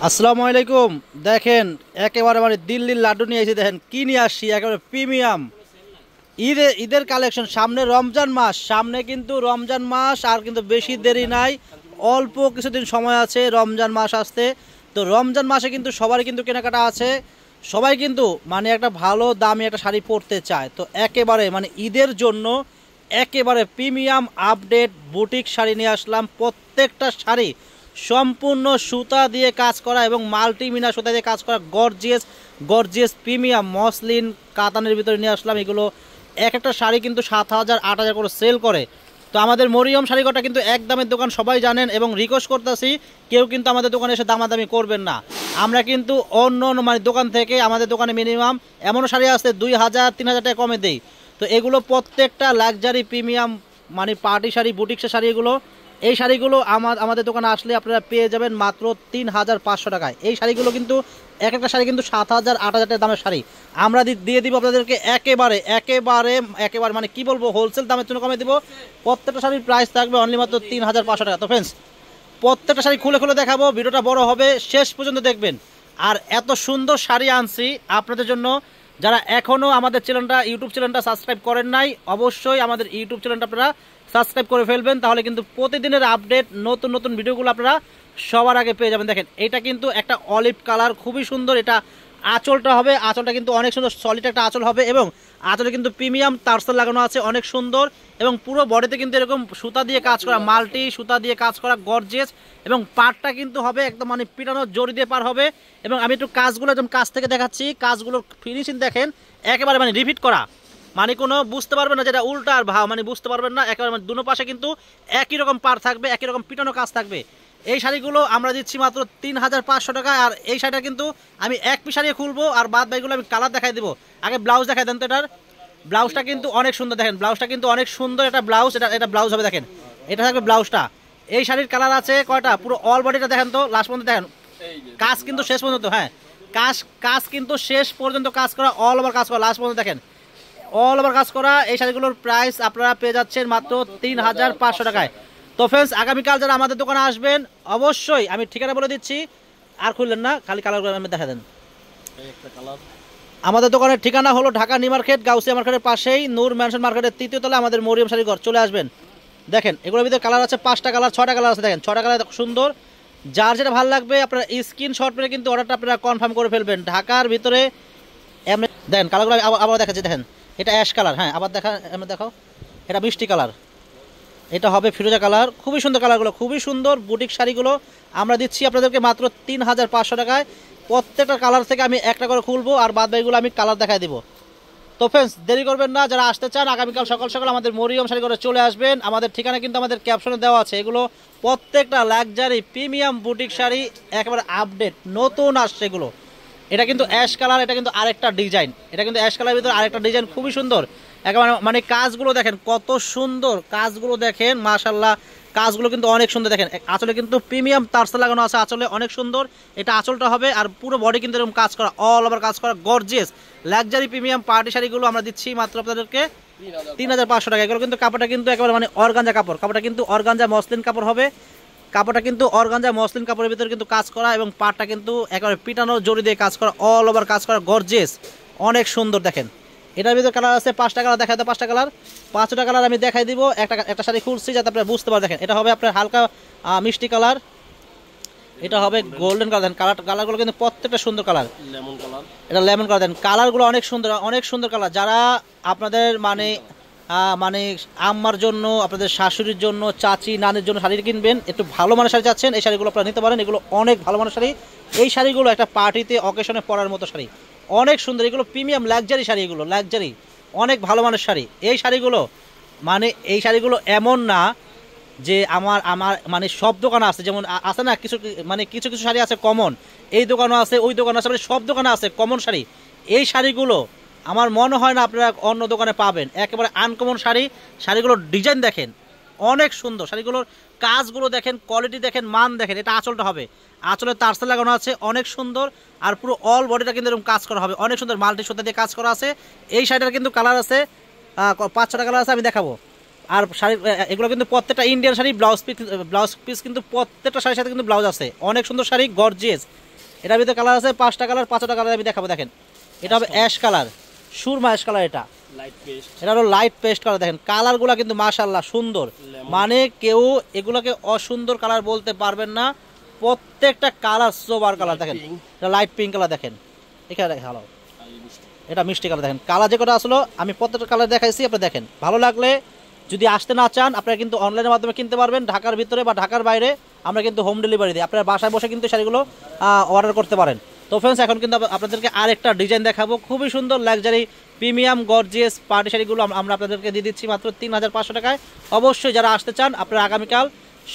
আসসালামু আলাইকুম। দেখেন একেবারে মানে দিল্লির লাড্ডু নিয়ে এসে দেখেন কি নিয়ে আসছি, একেবারে প্রিমিয়াম ঈদের কালেকশন। সামনে রমজান মাস, সামনে কিন্তু রমজান মাস আর কিন্তু বেশি দেরি নাই, অল্প কিছুদিন সময় আছে রমজান মাস আসতে। তো রমজান মাসে কিন্তু সবারই কিন্তু কেনাকাটা আছে, সবাই কিন্তু মানে একটা ভালো দামি একটা শাড়ি পরতে চায়। তো একেবারে মানে ঈদের জন্য একেবারে প্রিমিয়াম আপডেট বুটিক শাড়ি নিয়ে আসলাম। প্রত্যেকটা শাড়ি সম্পূর্ণ সুতা দিয়ে কাজ করা এবং মাল্টিমিনা সুতা দিয়ে কাজ করা, গর্জিয়াস গর্জিয়াস প্রিমিয়াম মসলিন কাতানের ভিতরে নিয়ে আসলাম। এগুলো এক একটা শাড়ি কিন্তু 7,000 8,000 করে সেল করে। তো আমাদের মরিয়ম শাড়িঘরটা কিন্তু এক দামের দোকান, সবাই জানেন, এবং রিকোয়েস্ট করতেছি কেউ কিন্তু আমাদের দোকানে এসে দামাদামি করবেন না। আমরা কিন্তু অন্য অন্য মানে দোকান থেকে আমাদের দোকানে মিনিমাম এমনও শাড়ি আসতে 2,000 3,000 টাকা কমে দেই। তো এগুলো প্রত্যেকটা লাক্সারি প্রিমিয়াম মানে পার্টি শাড়ি, বুটিক্সের শাড়ি এগুলো। এই শাড়িগুলো আমাদের দোকানে আসলে আপনারা পেয়ে যাবেন মাত্র 3,500 টাকায়। এই শাড়িগুলো কিন্তু এক একটা শাড়ি কিন্তু 7,000 8,000 টাকা দামের শাড়ি। আমরা দিয়ে দিব আপনাদেরকে একেবারে একেবারে একেবারে মানে কি বলবো, হোলসেল দামের জন্য কমে দিব। প্রত্যেকটা শাড়ির প্রাইস থাকবে অনলি মাত্র 3,500 টাকা। তো ফ্রেন্ডস, প্রত্যেকটা শাড়ি খুলে খুলে দেখাবো, ভিডিওটা বড় হবে, শেষ পর্যন্ত দেখবেন। আর এত সুন্দর শাড়ি আনছি আপনাদের জন্য। যারা এখনও আমাদের চ্যানেলটা ইউটিউব চ্যানেলটা সাবস্ক্রাইব করেন নাই, অবশ্যই আমাদের ইউটিউব চ্যানেলটা আপনারা সাবস্ক্রাইব করে ফেলবেন, তাহলে কিন্তু প্রতিদিনের আপডেট নতুন নতুন ভিডিওগুলো আপনারা সবার আগে পেয়ে যাবেন। দেখেন এটা কিন্তু একটা অলিভ কালার, খুবই সুন্দর। এটা আঁচলটা হবে, আঁচলটা কিন্তু অনেক সুন্দর সলিড একটা আঁচল হবে, এবং আঁচলে কিন্তু প্রিমিয়াম টার্সেল লাগানো আছে, অনেক সুন্দর। এবং পুরো বডিতে কিন্তু এরকম সুতা দিয়ে কাজ করা, মাল্টি সুতা দিয়ে কাজ করা, গর্জিয়াস। এবং পাড়টা কিন্তু হবে একদম মানে পিটানো জড়ি দিয়ে পার হবে। এবং আমি একটু কাজগুলো একদম কাছ থেকে দেখাচ্ছি, কাজগুলোর ফিনিশিং দেখেন, একেবারে মানে রিপিট করা, মানে কোনো বুঝতে পারবেন না যেটা উল্টা আর ভাও, মানে বুঝতে পারবেন না। একেবারে মানে দুনো পাশে কিন্তু একই রকম পার থাকবে, একই রকম পিটানো কাজ থাকবে। এই শাড়িগুলো আমরা দিচ্ছি মাত্র 3,500 টাকা। আর এই শাড়িটা কিন্তু আমি এক পিস শাড়ি খুলবো, আর বাদ বাকিগুলো আমি কালার দেখাই দেবো। আগে ব্লাউজ দেখাই দেন তো। এটার ব্লাউজটা কিন্তু অনেক সুন্দর, দেখেন ব্লাউজটা কিন্তু অনেক সুন্দর। এটা ব্লাউজ, এটা ব্লাউজ হবে, দেখেন এটা থাকবে ব্লাউজটা। এই শাড়ির কালার আছে কয়টা, পুরো অল বডিটা দেখেন তো, লাস্ট পর্যন্ত দেখেন, কাজ কিন্তু শেষ পর্যন্ত, হ্যাঁ কাজ কিন্তু শেষ পর্যন্ত কাজ করা, অল ওভার কাজ করা, লাস্ট পর্যন্ত দেখেন অল ওভার কাজ করা। এই শাড়িগুলোর প্রাইস আপনারা পেয়ে যাচ্ছেন মাত্র 3,500 টাকায়। তো ফ্রেন্ডস, আগামীকাল যারা আমাদের দোকানে আসবেন, অবশ্যই আমি ঠিকানা বলে দিচ্ছি, আর খুললেন না, খালি কালারগুলো আমি দেখা দেন। আমাদের দোকানের ঠিকানা হলো ঢাকা নিউ মার্কেট, গাউসিয়া মার্কেটের পাশেই, নূর ম্যানশন মার্কেটের 3য় তলায় আমাদের মরিয়ম শাড়ি ঘর। চলে আসবেন। দেখেন এগুলোর ভিতরে কালার আছে 5টা কালার 6টা কালার আছে, দেখেন 6টা কালার সুন্দর। যার যেটা ভালো লাগবে আপনারা স্ক্রিনশট মেরে কিন্তু অর্ডারটা আপনারা কনফার্ম করে ফেলবেন। ঢাকার ভিতরে এমনি দেখেন কালারগুলো আবার দেখাচ্ছি, দেখেন এটা অ্যাশ কালার, হ্যাঁ আবার দেখাও, এটা মিষ্টি কালার, এটা হবে ফিরোজা কালার। খুবই সুন্দর কালারগুলো, খুবই সুন্দর বুটিক শাড়িগুলো আমরা দিচ্ছি আপনাদেরকে মাত্র 3,500 টাকায়। প্রত্যেকটা কালার থেকে আমি একটা করে খুলবো, আর বাদ বাকিগুলো আমি কালার দেখাই দিব। তো ফ্রেন্ডস, দেরি করবেন না, যারা আসতে চান আগামীকাল সকাল সকাল আমাদের মরিয়ম শাড়ি করে চলে আসবেন। আমাদের ঠিকানা কিন্তু আমাদের ক্যাপশনে দেওয়া আছে। এগুলো প্রত্যেকটা লাক্সারি প্রিমিয়াম বুটিক শাড়ি, একেবারে আপডেট নতুন আসছে এগুলো। এটা কিন্তু অ্যাশ কালার, এটা কিন্তু আরেকটা ডিজাইন, এটা কিন্তু অ্যাশ কালারের ভিতরে আরেকটা ডিজাইন, খুবই সুন্দর। একেবারে মানে কাজগুলো দেখেন কত সুন্দর, কাজগুলো দেখেন মাশাআল্লাহ, কাজগুলো কিন্তু অনেক সুন্দর। দেখেন আঁচলে কিন্তু প্রিমিয়াম টার্সেল লাগানো আছে, আঁচলে অনেক সুন্দর। এটা আঁচলটা হবে, আর পুরো বডি কিন্তু এরকম কাজ করা, অল ওভার কাজ করা, গর্জিয়াস লাক্সারি প্রিমিয়াম পার্টি শাড়িগুলো আমরা দিচ্ছি মাত্র আপনাদেরকে 3,500 টাকা। এগুলো কিন্তু কাপড়টা কিন্তু একেবারে মানে অর্গানজা কাপড়, কাপড়টা কিন্তু অর্গানজা মসলিন কাপড় হবে। কাপড়টা কিন্তু অর্গানজা মসলিন কাপড়ের ভিতরে কিন্তু কাজ করা, এবং পাটটা কিন্তু একেবারে পিটানো জড়ি দিয়ে কাজ করা, অল ওভার কাজ করা, গর্জিয়াস অনেক সুন্দর। দেখেন এটার ভিতরে কালার আছে 5টা কালার, দেখাই দাও 5টা কালার। 5টা কালার আমি দেখাই দিব, একটা শাড়ি খুলছি যাতে আপনারা বুঝতে পারেন। দেখেন এটা হবে আপনার হালকা মিষ্টি কালার, এটা হবে গোল্ডেন কালার। দেন কালারগুলো কিন্তু প্রত্যেকটা সুন্দর কালার, লেমন কালার, এটা লেমন কালার। দেন কালারগুলো অনেক সুন্দর, অনেক সুন্দর কালার। যারা আপনাদের মানে মানে আম্মার জন্য, আপনাদের শাশুড়ির জন্য, চাচি নানির জন্য শাড়ি কিনবেন, একটু ভালো মানের শাড়ি চাচ্ছেন, এই শাড়িগুলো আপনারা নিতে পারেন। এগুলো অনেক ভালো মানের শাড়ি। এই শাড়িগুলো একটা পার্টিতে অকেশনে পরার মতো শাড়ি, অনেক সুন্দর। এগুলো প্রিমিয়াম লাক্সারি শাড়ি, এগুলো লাক্সারি অনেক ভালো মানের শাড়ি। এই শাড়িগুলো মানে এই শাড়িগুলো এমন না যে আমার আমার মানে সব দোকানে আছে, যেমন আছে না কিছু মানে কিছু কিছু শাড়ি আছে কমন, এই দোকানও আছে ওই দোকানে আছে, মানে সব দোকানে আছে কমন শাড়ি। এই শাড়িগুলো আমার মনে হয় না আপনারা অন্য দোকানে পাবেন, একেবারে আনকমন শাড়ি। শাড়িগুলোর ডিজাইন দেখেন অনেক সুন্দর, শাড়িগুলোর কাজগুলো দেখেন, কোয়ালিটি দেখেন, মান দেখেন। এটা আঁচলটা হবে, আঁচলে টার্সেল লাগানো আছে অনেক সুন্দর, আর পুরো অল বডিটা কিন্তু এরকম কাজ করা হবে, অনেক সুন্দর মাল্টি সুতা দিয়ে কাজ করা আছে। এই শাড়িটার কিন্তু কালার আছে 5-6টা কালার আছে, আমি দেখাবো। আর শাড়ি এগুলো কিন্তু প্রত্যেকটা ইন্ডিয়ান শাড়ি, ব্লাউজ পিস কিন্তু প্রত্যেকটা শাড়ির সাথে কিন্তু ব্লাউজ আছে, অনেক সুন্দর শাড়ি, গর্জিয়াস এটার ভিতরে কালার আছে 5টা কালার, 5টা কালার আমি দেখাবো। দেখেন এটা হবে ash colour, Surma ash colour, এটা এটা হলো লাইট পেস্ট কালার। দেখেন কালারগুলো কিন্তু মাশাআল্লাহ সুন্দর, মানে কেউ এগুলোকে অসুন্দর কালার বলতে পারবেন না, প্রত্যেকটা কালার সোবার কালার। দেখেন এটা লাইট পিঙ্ক কালার, দেখেন এখানে ভালো, এটা মিষ্টি কালার। দেখেন কালার যে কটা আসলো আমি প্রত্যেকটা কালার দেখাইছি, আপনি দেখেন। ভালো লাগলে যদি আসতে না চান আপনারা কিন্তু অনলাইনের মাধ্যমে কিনতে পারবেন, ঢাকার ভিতরে বা ঢাকার বাইরে আমরা কিন্তু হোম ডেলিভারি দিই, আপনারা বাসায় বসে কিন্তু শাড়িগুলো অর্ডার করতে পারেন। তো ফ্রেন্ডস এখন কিন্তু আপনাদেরকে আরেকটা ডিজাইন দেখাবো, খুবই সুন্দর লাক্সারি প্রিমিয়াম গর্জিয়াস পার্টি শাড়িগুলো আমরা আপনাদেরকে দিয়ে দিচ্ছি মাত্র 3500 টাকায়। অবশ্যই যারা আসতে চান আপনারা আগামীকাল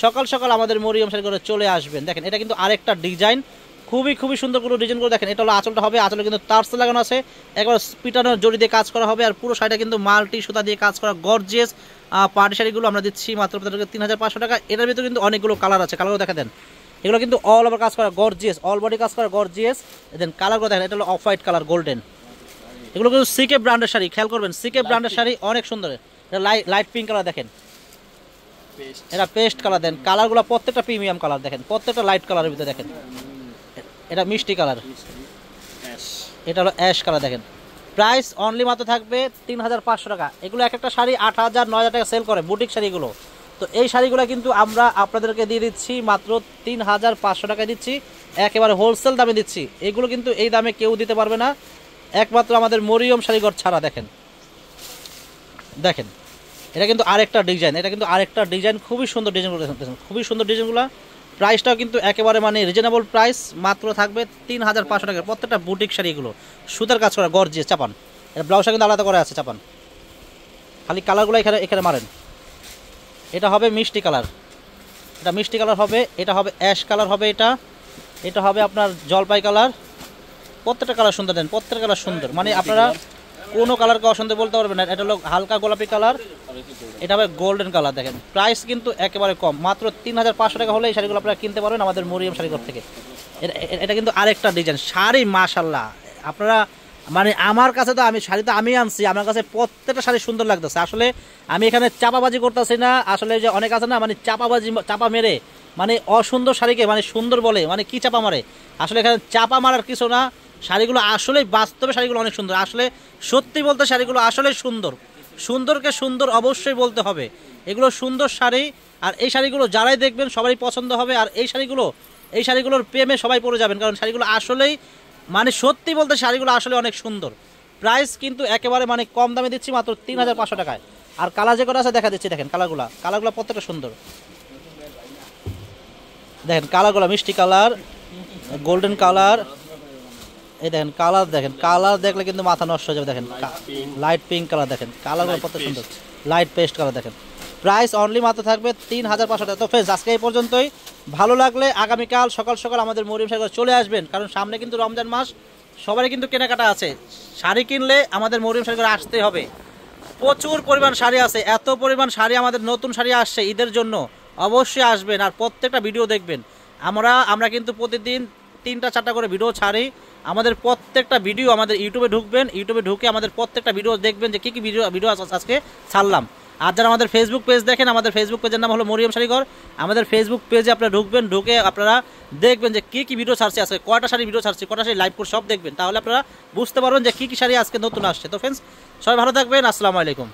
সকাল সকাল আমাদের মরিয়ম শাড়িগুলো চলে আসবেন। দেখেন এটা কিন্তু আরেকটা ডিজাইন, খুবই সুন্দর করে ডিজাইন করে। দেখেন এটা হলো আঁচলটা হবে, আঁচলে কিন্তু টার্স লাগানো আছে, একবার পিটানোর জড়ি দিয়ে কাজ করা হবে, আর পুরো শাড়িটা কিন্তু মাল্টি সুতা দিয়ে কাজ করা গর্জিয়াস পার্টি শাড়িগুলো আমরা দিচ্ছি মাত্র 3500 টাকা। এটার ভিতরে কিন্তু অনেকগুলো কালার আছে, কালারও দেখা দেন। এগুলো কিন্তু অল ওভার কাজ করা গর্জিয়াস, অল বডি কাজ করা গর্জিয়াস। দেন কালারগুলো দেখেন, এটা হলো অফ হোয়াইট কালার গোল্ডেন। এগুলো কিন্তু সিকে ব্র্যান্ডের শাড়ি, খেয়াল করবেন সিকে ব্র্যান্ডের শাড়ি, অনেক সুন্দর। এটা লাইট পিঙ্ক কালার, দেখেন এটা পেস্ট কালার। দেন কালারগুলো প্রত্যেকটা প্রিমিয়াম কালার, দেখেন প্রত্যেকটা লাইট কালারের ভিতরে। দেখেন এটা মিষ্টি কালার, এটা হলো অ্যাশ কালার। দেখেন প্রাইস অনলি মাত্র থাকবে 3500 টাকা। এগুলো এক একটা শাড়ি 8000 9000 টাকা সেল করে বুটিক শাড়িগুলো, তো এই শাড়িগুলো কিন্তু আমরা আপনাদেরকে দিয়ে দিচ্ছি মাত্র 3500 টাকায় দিচ্ছি, একেবারে হোলসেল দামে দিচ্ছি। এগুলো কিন্তু এই দামে কেউ দিতে পারবে না, একমাত্র আমাদের মরিয়ম শাড়িঘর ছাড়া। দেখেন দেখেন এটা কিন্তু আরেকটা ডিজাইন, এটা কিন্তু আরেকটা ডিজাইন, খুবই সুন্দর ডিজাইনগুলো, খুবই সুন্দর ডিজাইনগুলো। প্রাইসটাও কিন্তু একেবারে মানে রিজনেবল প্রাইস, মাত্র থাকবে 3500 টাকা। প্রত্যেকটা বুটিক শাড়িগুলো সুতার কাজ করা গর্জিয়াস। চাপান এটা ব্লাউজটা কিন্তু আলাদা করে আছে, চাপান খালি কালারগুলো এখানে মারেন। এটা হবে মিষ্টি কালার, এটা মিষ্টি কালার হবে, এটা হবে অ্যাশ কালার হবে, এটা হবে আপনার জলপাই কালার। প্রত্যেকটা কালার সুন্দর, দেন প্রত্যেকটা কালার সুন্দর, মানে আপনারা কোনো কালারকে অসুন্দর বলতে পারবেন না। এটা হলো হালকা গোলাপি কালার, এটা হবে গোল্ডেন কালার। দেখেন প্রাইস কিন্তু একেবারে কম, মাত্র 3500 টাকা হলে এই শাড়িগুলো আপনারা কিনতে পারবেন আমাদের মরিয়ম শাড়িঘর থেকে। এটা কিন্তু আরেকটা ডিজাইন শাড়ি, মাশাআল্লাহ। আপনারা মানে আমার কাছে তো শাড়ি তো আমি আনছি, আমার কাছে প্রত্যেকটা শাড়ি সুন্দর লাগতেছে। আসলে আমি এখানে চাপাবাজি করতেছি না, আসলে যে অনেক আছে না মানে চাপা মেরে মানে অসুন্দর শাড়িকে মানে সুন্দর বলে, মানে কি চাপা মারে। আসলে এখানে চাপা মারার কিছু না, শাড়িগুলো আসলে বাস্তবে শাড়িগুলো অনেক সুন্দর। আসলে সত্যি বলতে শাড়িগুলো আসলে সুন্দর, সুন্দরকে সুন্দর অবশ্যই বলতে হবে। এগুলো সুন্দর শাড়ি, আর এই শাড়িগুলো যারাই দেখবেন সবারই পছন্দ হবে। আর এই শাড়িগুলোর প্রেমে সবাই পড়ে যাবেন, কারণ শাড়িগুলো আসলেই মানে সত্যি বলতে শাড়িগুলো আসলে অনেক সুন্দর। প্রাইস কিন্তু একেবারে মানে কম দামে দিচ্ছি মাত্র 3500 টাকায়। আর কালার যে কটা আছে দেখা দিচ্ছি, দেখেন কালারগুলো প্রত্যেকটা সুন্দর। দেখেন কালারগুলো মিষ্টি কালার, গোল্ডেন কালার, এই দেখেন কালার, দেখেন কালার দেখলে কিন্তু মাথা নষ্ট হয়ে যাবে। দেখেন লাইট পিঙ্ক কালার, দেখেন কালারগুলো কত সুন্দর, লাইট পেস্ট কালার। দেখেন প্রাইস অনলি মাত্র থাকবে 3500 টাকা। তো ফ্রেন্ডস আজকে এই পর্যন্তই, ভালো লাগলে আগামীকাল সকাল সকাল আমাদের মরিয়ম শাড়িঘর চলে আসবেন, কারণ সামনে কিন্তু রমজান মাস, সবারই কিন্তু কেনাকাটা আছে। শাড়ি কিনলে আমাদের মরিয়ম শাড়িঘর আসতে হবে, প্রচুর পরিমাণ শাড়ি আছে, এত পরিমাণ শাড়ি, আমাদের নতুন শাড়ি আসছে ঈদের জন্য, অবশ্যই আসবেন আর প্রত্যেকটা ভিডিও দেখবেন। আমরা কিন্তু প্রতিদিন 3টা 4টা করে ভিডিও ছাড়ি। আমাদের প্রত্যেকটা ভিডিও আমাদের ইউটিউবে ঢুকবেন, ইউটিউবে ঢুকে আমাদের প্রত্যেকটা ভিডিও দেখবেন যে কী ভিডিও আজকে ছাড়লাম। আর যারা আমাদের ফেসবুক পেজ দেখেন, আমাদের ফেসবুক পেজের নাম হলো মরিয়ম শাড়িঘর। আমাদের ফেসবুক পেজে আপনারা ঢুকবেন, ঢুকে আপনারা দেখবেন যে কী ভিডিও ছাড়ছে আজকে, কয়টা শাড়ি ভিডিও ছাড়ছে, কয়টা শাড়ি লাইভ করে সব দেখবেন, তাহলে আপনারা বুঝতে পারবেন যে কী শাড়ি আজকে নতুন আসছে। তো ফ্রেন্ডস সবাই ভালো থাকবেন, আসসালামু আলাইকুম।